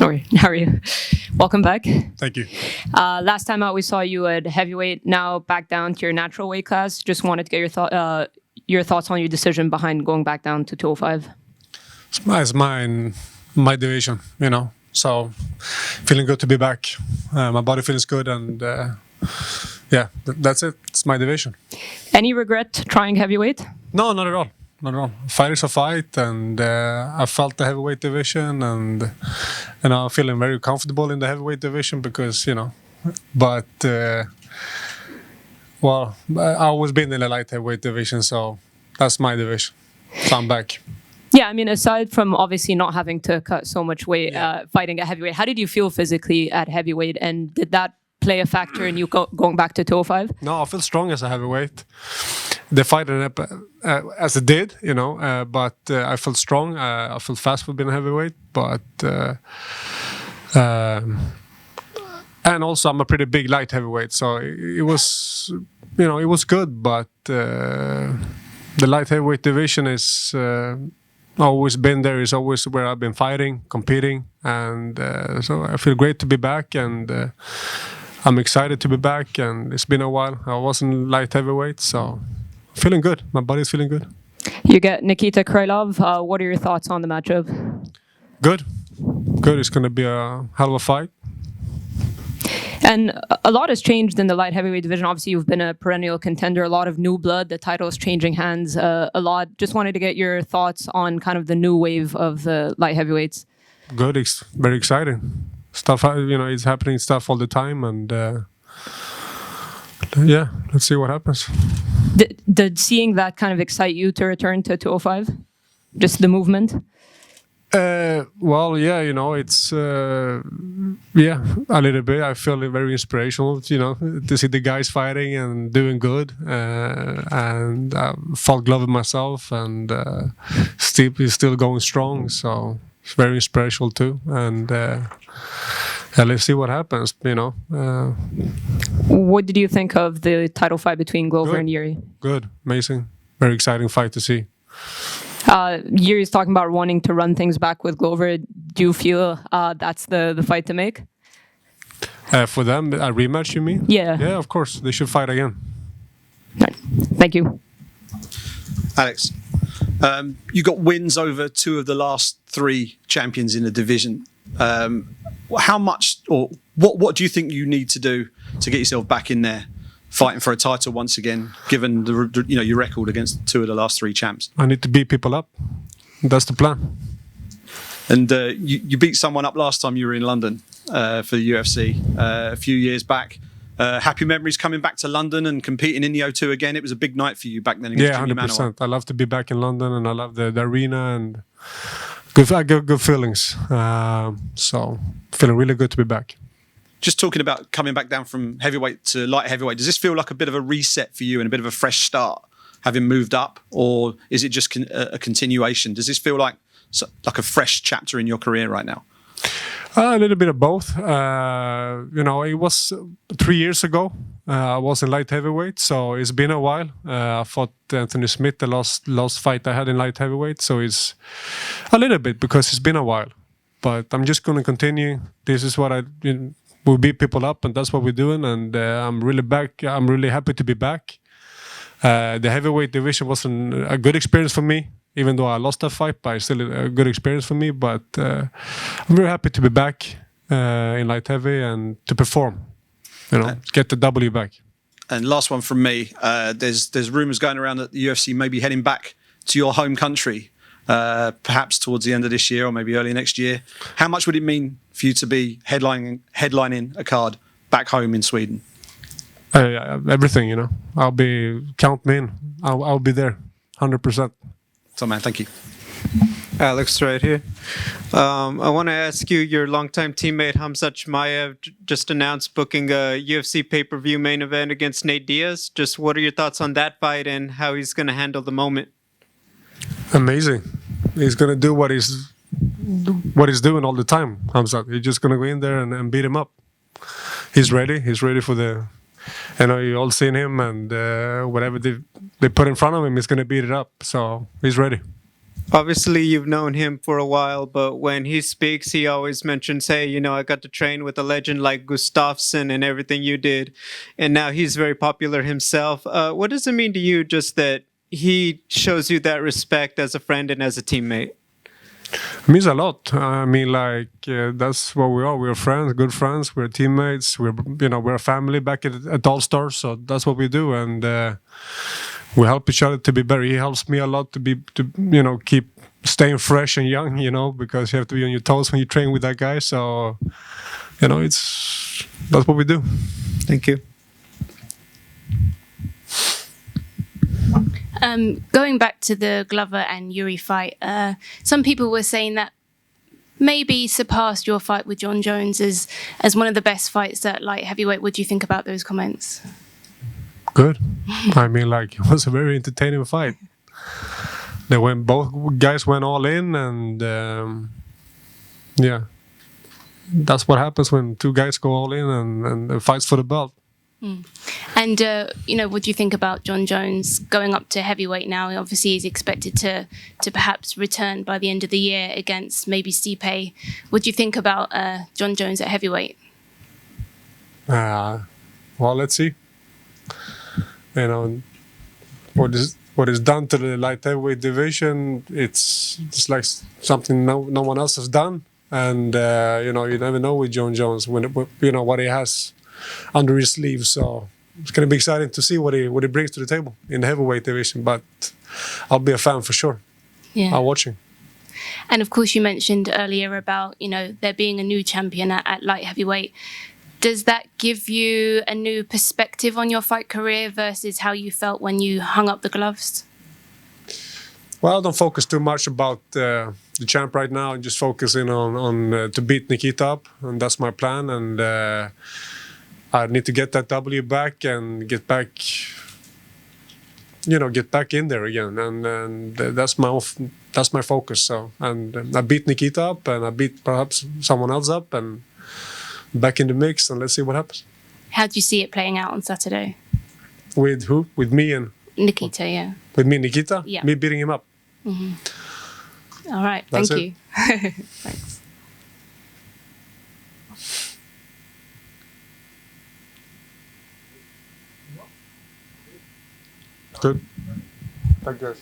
Sorry, how are you? Welcome back. Thank you. Last time out, we saw you at heavyweight. Now back down to your natural weight class. Just wanted to get your thoughts on your decision behind going back down to 205. It's my division, you know. So feeling good to be back. My body feels good, and yeah, that's it. It's my division. Any regret trying heavyweight? No, not at all. Not at all. Fight is a fight, and I felt the heavyweight division, and I'm feeling very comfortable in the heavyweight division because, you know, but well, I always been in the light heavyweight division, so that's my division. So I'm back. Yeah, I mean, aside from obviously not having to cut so much weight, fighting at heavyweight, how did you feel physically at heavyweight, and did that play a factor in you going back to 205? No, I feel strong as a heavyweight. The fight as it did, you know, but I felt strong. I felt fast for being a heavyweight, but and also I'm a pretty big light heavyweight, so it was, you know, it was good. But the light heavyweight division is always been there. Is always where I've been fighting, competing, and so I feel great to be back, and I'm excited to be back. And it's been a while. I wasn't light heavyweight, so. Feeling good. My body's feeling good. You get Nikita Krylov. What are your thoughts on the matchup? Good. Good. It's going to be a hell of a fight. And a lot has changed in the light heavyweight division. Obviously, you've been a perennial contender. A lot of new blood. The title is changing hands a lot. Just wanted to get your thoughts on kind of the new wave of the light heavyweights. Good. It's very exciting. Stuff, you know, it's happening stuff all the time. And yeah, let's see what happens. Did seeing that kind of excite you to return to 205? Just the movement? Well, yeah, you know, it's yeah, a little bit. I feel very inspirational, you know, to see the guys fighting and doing good. And I fought Glover myself, and Steve is still going strong, so it's very inspirational too. And yeah, let's see what happens, you know. What did you think of the title fight between Glover and Yuri? Good, amazing, very exciting fight to see. Yuri's talking about wanting to run things back with Glover. Do you feel that's the fight to make? For them, a rematch, you mean? Yeah. Yeah, of course, they should fight again. Right. Thank you. Alex, you got wins over two of the last three champions in the division. How much, or what do you think you need to do to get yourself back in there, fighting for a title once again, given the your record against two of the last three champs? I need to beat people up. That's the plan. And you beat someone up last time you were in London for the UFC a few years back. Happy memories coming back to London and competing in the O2 again. It was a big night for you back then against Jimmy Manuwa. 100%. I love to be back in London, and I love the arena, and I get good feelings. So feeling really good to be back. Just talking about coming back down from heavyweight to light heavyweight, does this feel like a bit of a reset for you and a bit of a fresh start, having moved up, or is it just a continuation? Does this feel like a fresh chapter in your career right now? A little bit of both. You know, it was 3 years ago. I was in light heavyweight, so it's been a while. I fought Anthony Smith, the last fight I had in light heavyweight, so it's a little bit because it's been a while. But I'm just going to continue. This is what we beat people up, and that's what we're doing. And I'm really back. I'm really happy to be back. The heavyweight division wasn't a good experience for me, even though I lost that fight, but it's still a good experience for me. But I'm very happy to be back in light heavy and to perform, you know, get the W back. And last one from me, there's rumours going around that the UFC may be heading back to your home country, perhaps towards the end of this year or maybe early next year. How much would it mean for you to be headlining a card back home in Sweden? Everything, you know. Count me in. I'll be there, 100%. So, man, thank you. Alex, right here. I want to ask you, your longtime teammate Khamzat Chimaev just announced booking a UFC pay-per-view main event against Nate Diaz. Just what are your thoughts on that fight and how he's going to handle the moment? Amazing. He's going to do what he's doing all the time, Khamzat. He's just going to go in there and beat him up. He's ready. He's ready for the... You know, you all seen him, and whatever they put in front of him, he's going to beat it up. So he's ready. Obviously, you've known him for a while, but when he speaks, he always mentions, hey, I got to train with a legend like Gustafsson and everything you did. And now he's very popular himself. What does it mean to you just that he shows you that respect as a friend and as a teammate? It means a lot. I mean, that's what we are. We're friends, good friends. We're teammates. We're a family back at All Stars. So that's what we do, and we help each other to be better. He helps me a lot to keep staying fresh and young. Because you have to be on your toes when you train with that guy. So, that's what we do. Thank you. Going back to the Glover and Yuri fight, some people were saying that maybe surpassed your fight with John Jones as one of the best fights at light heavyweight. What do you think about those comments? Good. I mean, it was a very entertaining fight. Both guys went all in, and that's what happens when two guys go all in and fights for the belt. And, what do you think about John Jones going up to heavyweight now? Obviously, he's expected to perhaps return by the end of the year against maybe Stipe. What do you think about John Jones at heavyweight? Well, let's see. What is done to the light heavyweight division, it's like something no one else has done. And, you never know with John Jones what he has under his sleeve. So it's going to be exciting to see what he brings to the table in the heavyweight division. But I'll be a fan for sure. Yeah. I'm watching. And of course, you mentioned earlier about there being a new champion at light heavyweight. Does that give you a new perspective on your fight career versus how you felt when you hung up the gloves? Well, I don't focus too much about the champ right now. I'm just focusing on to beat Nikita up, and that's my plan. And I need to get that W back and get back in there again. And that's my focus. So, and I beat Nikita up, and I beat perhaps someone else up, and back in the mix, and let's see what happens. How do you see it playing out on Saturday? With who? With me and Nikita, yeah. With me, Nikita? Yeah. Me beating him up. Mm-hmm. All right, That's thank it. you. Thanks. Good. Thank you guys.